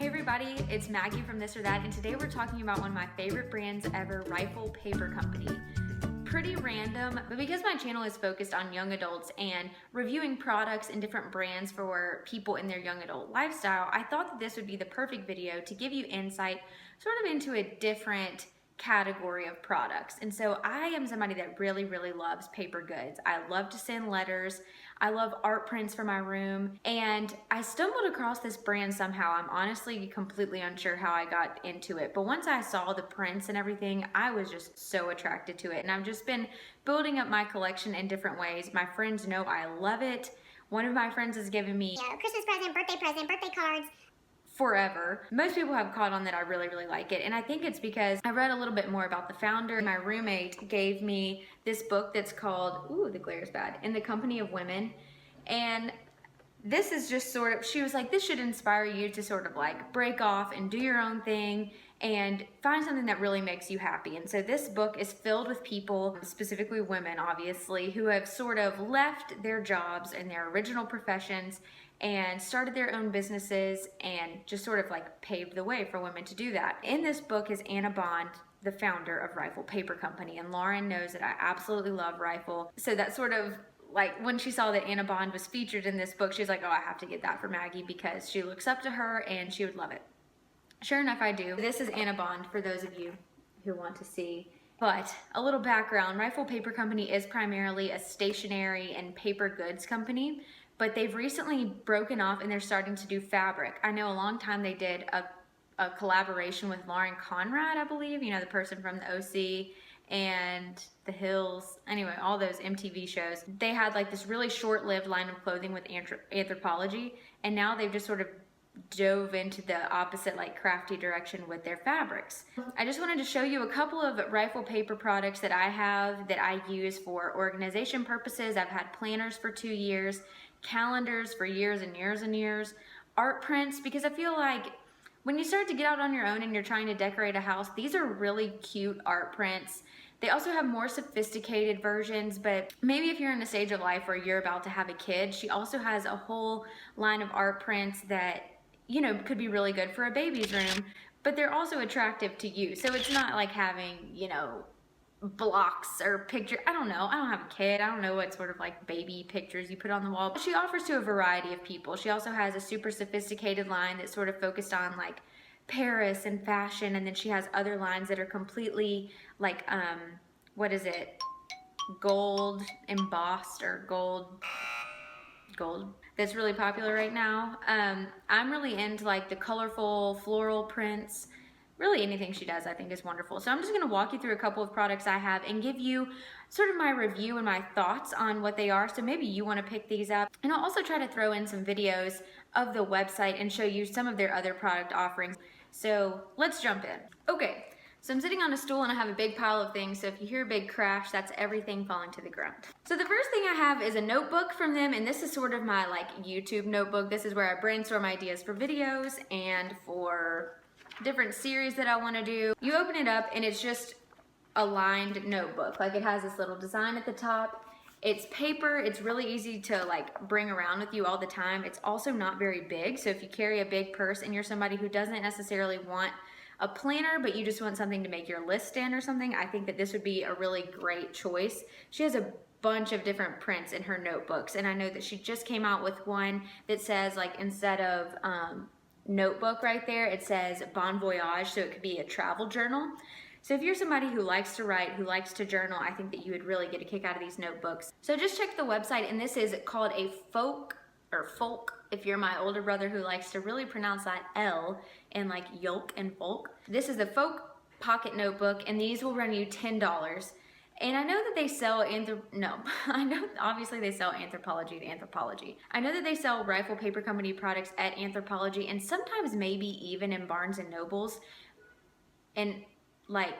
Hey everybody, it's Maggie from This or That, and today we're talking about one of my favorite brands ever, Rifle Paper Company. Pretty random, but because my channel is focused on young adults and reviewing products and different brands for people in their young adult lifestyle, I thought that this would be the perfect video to give you insight sort of into a different category of products. And so I am somebody that really loves paper goods. I love to send letters. I love art prints for my room, and I stumbled across this brand somehow. I'm honestly completely unsure how I got into it, but once I saw the prints and everything, I was just so attracted to it, and I've just been building up my collection in different ways. My friends know I love it. One of my friends has given me Christmas present, birthday cards. Forever. Most people have caught on that I really like it, and I think it's because I read a little bit more about the founder. My roommate gave me this book that's called, ooh, the glare is bad, In the Company of Women, and this is just sort of, she was like, this should inspire you to sort of like break off and do your own thing and find something that really makes you happy. And so this book is filled with people, specifically women obviously, who have sort of left their jobs and their original professions and started their own businesses and just sort of like paved the way for women to do that. In this book is Anna Bond, the founder of Rifle Paper Company, and Lauren knows that I absolutely love Rifle. So that sort of like when she saw that Anna Bond was featured in this book, she was like, oh, I have to get that for Maggie because she looks up to her and she would love it. Sure enough, I do. This is Anna Bond for those of you who want to see. But a little background, Rifle Paper Company is primarily a stationery and paper goods company, but they've recently broken off and they're starting to do fabric. I know a long time they did a collaboration with Lauren Conrad, I believe, you know, the person from the OC and The Hills, anyway, all those MTV shows. They had like this really short-lived line of clothing with Anthropologie, and now they've just sort of dove into the opposite like crafty direction with their fabrics. I just wanted to show you a couple of Rifle paper products that I have that I use for organization purposes. I've had planners for 2 years, calendars for years and years and years, art prints, because I feel like when you start to get out on your own and you're trying to decorate a house, these are really cute art prints. They also have more sophisticated versions, but maybe if you're in a stage of life where you're about to have a kid, she also has a whole line of art prints that, you know, could be really good for a baby's room, but they're also attractive to you. So it's not like having, you know, blocks or picture. I don't know. I don't have a kid. I don't know what sort of like baby pictures you put on the wall. But she offers to a variety of people. She also has a super sophisticated line that's sort of focused on like Paris and fashion, and then she has other lines that are completely like what is it? Gold embossed or gold that's really popular right now. I'm really into like the colorful floral prints. Really anything she does I think is wonderful. So I'm just gonna walk you through a couple of products I have and give you sort of my review and my thoughts on what they are. So maybe you wanna pick these up. And I'll also try to throw in some videos of the website and show you some of their other product offerings. So let's jump in. Okay, so I'm sitting on a stool and I have a big pile of things. So if you hear a big crash, that's everything falling to the ground. So the first thing I have is a notebook from them, and this is sort of my like YouTube notebook. This is where I brainstorm ideas for videos and for different series that I want to do. You open it up and it's just a lined notebook. Like it has this little design at the top. It's paper. It's really easy to like bring around with you all the time. It's also not very big. So if you carry a big purse and you're somebody who doesn't necessarily want a planner, but you just want something to make your list in or something, I think that this would be a really great choice. She has a bunch of different prints in her notebooks, and I know that she just came out with one that says like instead of notebook right there, it says Bon Voyage, so it could be a travel journal. So if you're somebody who likes to write, who likes to journal, I think that you would really get a kick out of these notebooks. So just check the website, and this is called a folk, if you're my older brother who likes to really pronounce that L in like yolk and folk. This is the folk pocket notebook, and these will run you $10. And I know that they sell I know obviously they sell Anthropologie to Anthropologie. I know that they sell Rifle Paper Company products at Anthropologie and sometimes maybe even in Barnes and Nobles. And like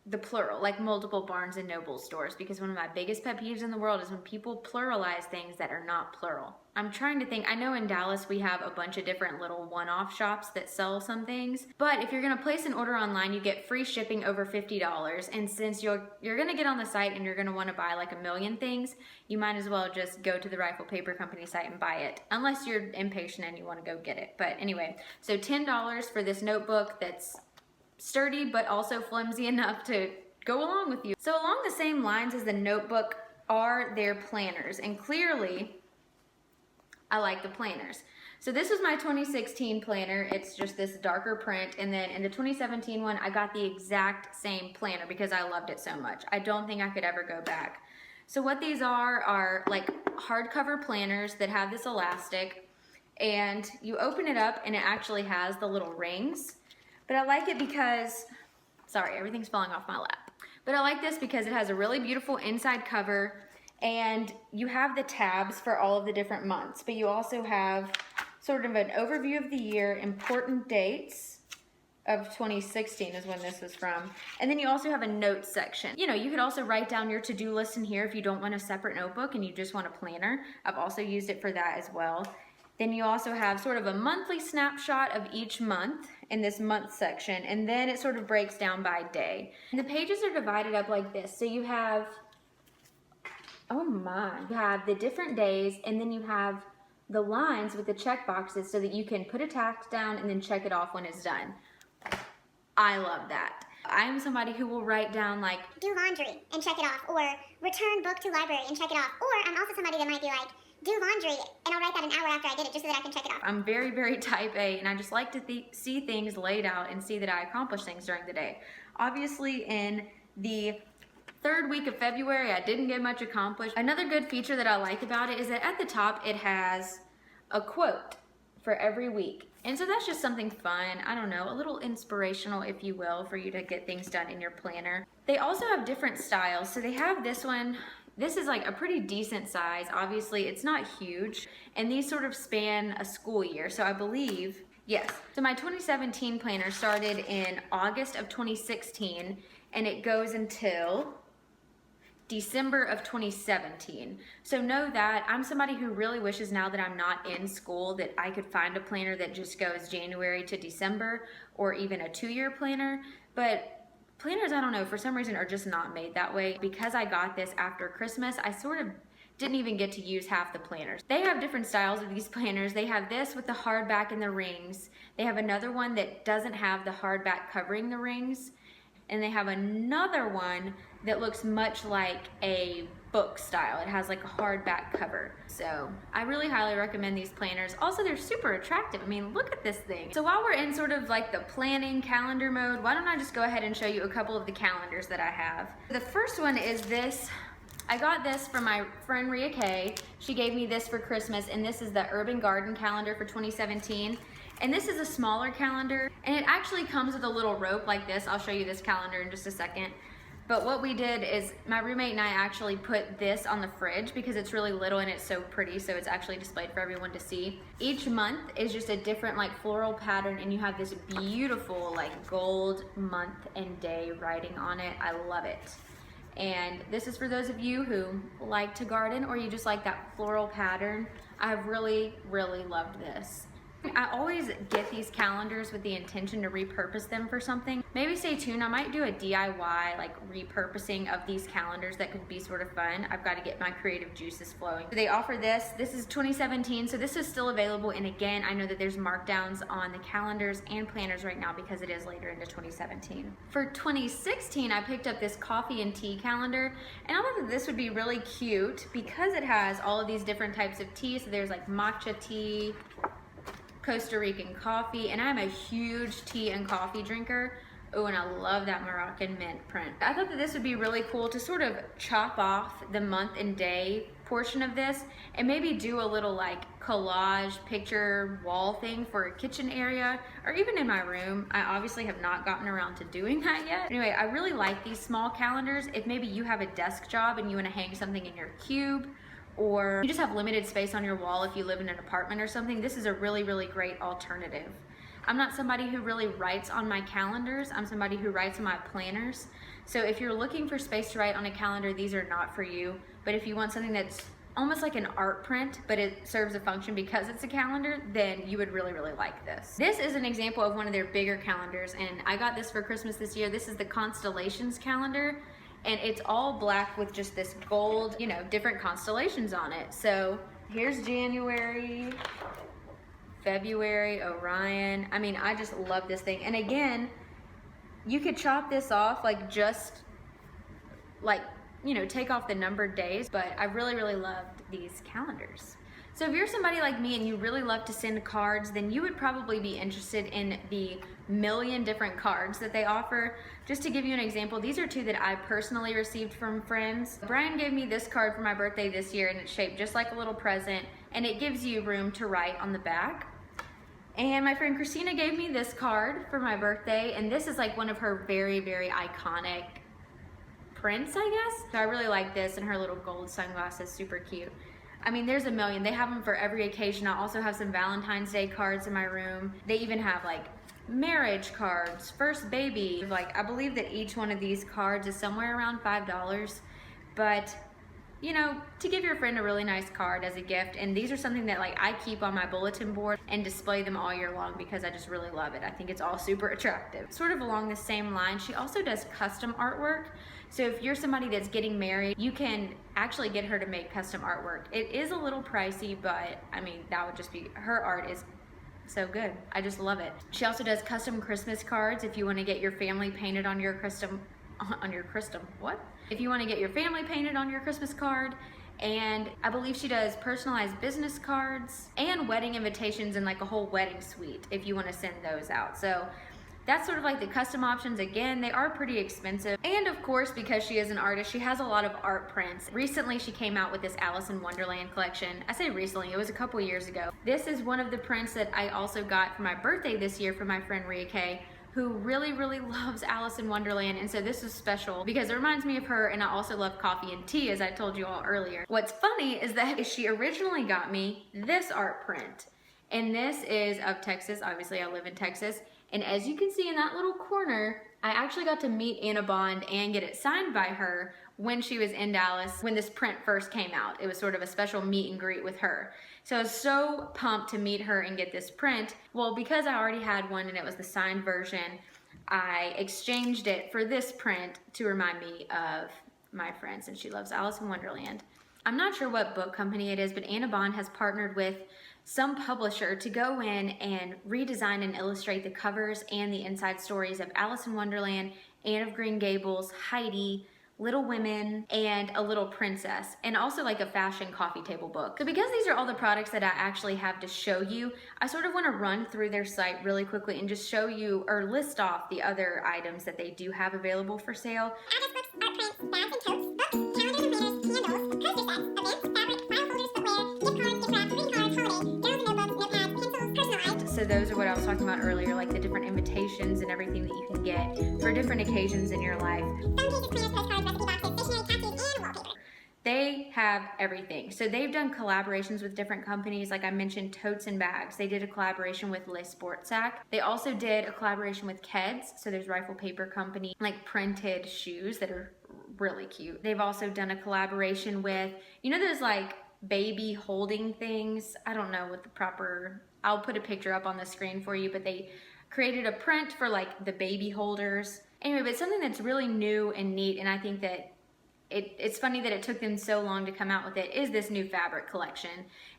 the plural, like multiple Barnes and Noble stores, because one of my biggest pet peeves in the world is when people pluralize things that are not plural. I'm trying to think. I know in Dallas we have a bunch of different little one-off shops that sell some things, but if you're gonna place an order online, you get free shipping over $50. And since you're gonna get on the site and you're gonna want to buy like a million things, you might as well just go to the Rifle Paper Company site and buy it, unless you're impatient and you want to go get it. But anyway, so $10 for this notebook that's sturdy but also flimsy enough to go along with you. So along the same lines as the notebook are their planners, and clearly I like the planners. So this was my 2016 planner. It's just this darker print, and then in the 2017 one I got the exact same planner because I loved it so much. I don't think I could ever go back. So what these are like hardcover planners that have this elastic, and you open it up and it actually has the little rings. But I like it because, sorry, everything's falling off my lap. But I like this because it has a really beautiful inside cover, and you have the tabs for all of the different months, but you also have sort of an overview of the year, important dates of 2016 is when this was from. And then you also have a notes section. You know, you could also write down your to-do list in here if you don't want a separate notebook and you just want a planner. I've also used it for that as well. Then you also have sort of a monthly snapshot of each month in this month section, and then it sort of breaks down by day. And the pages are divided up like this. So you have, oh my, you have the different days, and then you have the lines with the check boxes so that you can put a task down and then check it off when it's done. I love that. I am somebody who will write down like, do laundry and check it off, or return book to library and check it off. Or I'm also somebody that might be like, do laundry, and I'll write that an hour after I did it just so that I can check it off. I'm very, very type A, and I just like to see things laid out and see that I accomplish things during the day. Obviously, in the third week of February, I didn't get much accomplished. Another good feature that I like about it is that at the top, it has a quote for every week. And so that's just something fun, I don't know, a little inspirational, if you will, for you to get things done in your planner. They also have different styles. So they have this one. This is like a pretty decent size. Obviously, it's not huge. And these sort of span a school year. So I believe, yes. So my 2017 planner started in August of 2016, and it goes until December of 2017. So know that I'm somebody who really wishes now that I'm not in school that I could find a planner that just goes January to December, or even a 2-year planner. But planners, I don't know, for some reason are just not made that way. Because I got this after Christmas, I sort of didn't even get to use half the planners. They have different styles of these planners. They have this with the hardback and the rings. They have another one that doesn't have the hardback covering the rings. And they have another one that looks much like a book style. It has like a hardback cover. So I really highly recommend these planners. Also, they're super attractive. I mean, look at this thing. So while we're in sort of like the planning calendar mode, why don't I just go ahead and show you a couple of the calendars that I have. The first one is this. I got this from my friend Rhea Kay. She gave me this for Christmas, and this is the Urban Garden calendar for 2017. And this is a smaller calendar, and it actually comes with a little rope like this. I'll show you this calendar in just a second. But what we did is my roommate and I actually put this on the fridge because it's really little and it's so pretty, so it's actually displayed for everyone to see. Each month is just a different like floral pattern, and you have this beautiful like gold month and day writing on it. I love it. And this is for those of you who like to garden or you just like that floral pattern. I've really, really loved this. I always get these calendars with the intention to repurpose them for something. Maybe stay tuned, I might do a DIY like repurposing of these calendars that could be sort of fun. I've got to get my creative juices flowing. They offer this is 2017, so this is still available, and again, I know that there's markdowns on the calendars and planners right now because it is later into 2017. For 2016, I picked up this coffee and tea calendar, and I thought that this would be really cute because it has all of these different types of tea. So there's like matcha tea, Costa Rican coffee, and I'm a huge tea and coffee drinker. Oh, and I love that Moroccan mint print. I thought that this would be really cool to sort of chop off the month and day portion of this and maybe do a little like collage picture wall thing for a kitchen area or even in my room. I obviously have not gotten around to doing that yet. Anyway, I really like these small calendars. If maybe you have a desk job and you want to hang something in your cube, or you just have limited space on your wall if you live in an apartment or something, this is a really, really great alternative. I'm not somebody who really writes on my calendars. I'm somebody who writes on my planners. So if you're looking for space to write on a calendar, these are not for you. But if you want something that's almost like an art print, but it serves a function because it's a calendar, then you would really, really like this. This is an example of one of their bigger calendars, and I got this for Christmas this year. This is the Constellations calendar, and it's all black with just this gold, you know, different constellations on it. So here's January, February, Orion. I mean, I just love this thing. And again, you could chop this off, like just like, you know, take off the numbered days, but I really, really loved these calendars. So if you're somebody like me and you really love to send cards, then you would probably be interested in the million different cards that they offer. Just to give you an example, these are two that I personally received from friends. Brian gave me this card for my birthday this year, and it's shaped just like a little present, and it gives you room to write on the back. And my friend Christina gave me this card for my birthday, and this is like one of her very, very iconic prints, I guess. So I really like this, and her little gold sunglasses, super cute. I mean, there's a million. They have them for every occasion. I also have some Valentine's Day cards in my room. They even have like marriage cards, first baby. Like, I believe that each one of these cards is somewhere around $5, but you know, to give your friend a really nice card as a gift. And these are something that like I keep on my bulletin board and display them all year long because I just really love it. I think it's all super attractive. Sort of along the same line, she also does custom artwork. So if you're somebody that's getting married, you can actually get her to make custom artwork. It is a little pricey, but I mean, that would just be, her art is so good. I just love it. She also does custom Christmas cards if you want to get your family painted on your what? If you want to get your family painted on your Christmas card. And I believe she does personalized business cards and wedding invitations and like a whole wedding suite if you want to send those out. So that's sort of like the custom options. Again, they are pretty expensive. And of course, because she is an artist, she has a lot of art prints. Recently, she came out with this Alice in Wonderland collection. I say recently, it was a couple years ago. This is one of the prints that I also got for my birthday this year from my friend Rhea Kay, who really, really loves Alice in Wonderland. And so this is special because it reminds me of her, and I also love coffee and tea, as I told you all earlier. What's funny is that she originally got me this art print. And this is of Texas. Obviously, I live in Texas. And as you can see in that little corner, I actually got to meet Anna Bond and get it signed by her when she was in Dallas when this print first came out. It was sort of a special meet and greet with her. So I was so pumped to meet her and get this print. Well, because I already had one and it was the signed version, I exchanged it for this print to remind me of my friend, since she loves Alice in Wonderland. I'm not sure what book company it is, but Anna Bond has partnered with some publisher to go in and redesign and illustrate the covers and the inside stories of Alice in Wonderland, Anne of Green Gables, Heidi, Little Women, and A Little Princess, and also like a fashion coffee table book. So because these are all the products that I actually have to show you, I sort of want to run through their site really quickly and just show you or list off the other items that they do have available for sale. Address books, art prints, bags and totes, books, calendars and planners, candles, poster sets, events, fabric, file folders, footwear, gift cards, gift wrap, greeting cards, holiday, journals and notebooks, notepads, pencils, personal items. So those are what I was talking about earlier, like the different invitations and everything that you can get for different occasions in your life. Phone cases, planners, postcards, recipe boxes, stationery, cascades, and wallpaper. They have everything. So they've done collaborations with different companies. Like I mentioned, totes and bags. They did a collaboration with Le Sport Sac. They also did a collaboration with Keds. So there's Rifle Paper Company, like printed shoes that are really cute. They've also done a collaboration with, you know, those like baby holding things. I don't know what the proper, I'll put a picture up on the screen for you, but they created a print for like the baby holders. Anyway, but something that's really new and neat, and I think that it's funny that it took them so long to come out with it, is this new fabric collection.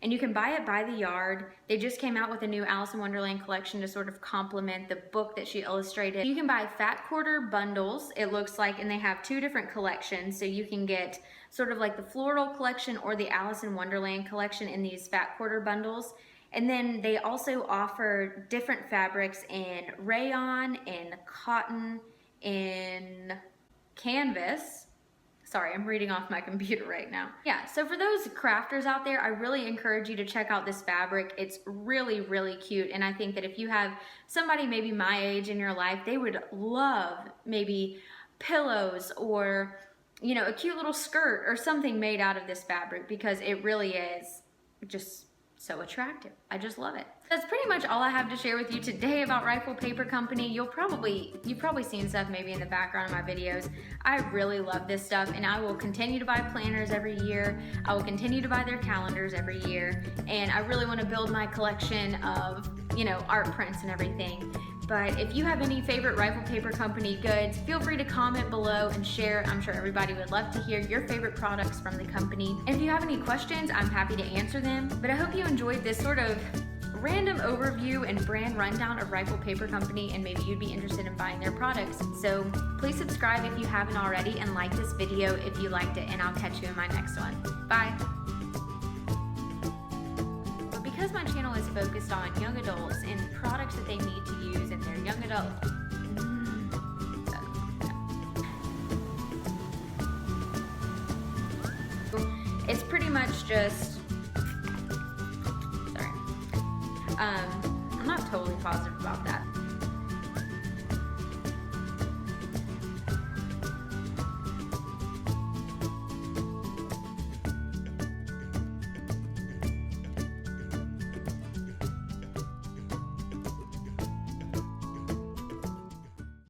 And you can buy it by the yard. They just came out with a new Alice in Wonderland collection to sort of complement the book that she illustrated. You can buy fat quarter bundles, it looks like, and they have two different collections. So you can get sort of like the floral collection or the Alice in Wonderland collection in these fat quarter bundles. And then they also offer different fabrics in rayon, in cotton, in canvas. Sorry, I'm reading off my computer right now. Yeah, so for those crafters out there, I really encourage you to check out this fabric. It's really, really cute. And I think that if you have somebody maybe my age in your life, they would love maybe pillows or, you know, a cute little skirt or something made out of this fabric, because it really is just so attractive. I just love it. That's pretty much all I have to share with you today about Rifle Paper Company. You've probably seen stuff maybe in the background of my videos. I really love this stuff, and I will continue to buy planners every year. I will continue to buy their calendars every year, and I really want to build my collection of, you know, art prints and everything. But if you have any favorite Rifle Paper Company goods, feel free to comment below and share. I'm sure everybody would love to hear your favorite products from the company. And if you have any questions, I'm happy to answer them. But I hope you enjoyed this sort of random overview and brand rundown of Rifle Paper Company, and maybe you'd be interested in buying their products. So please subscribe if you haven't already, and like this video if you liked it, and I'll catch you in my next one. Bye. Because my channel is focused on young adults and products that they need to use in their young adult. It's pretty much just, sorry. I'm not totally positive about that.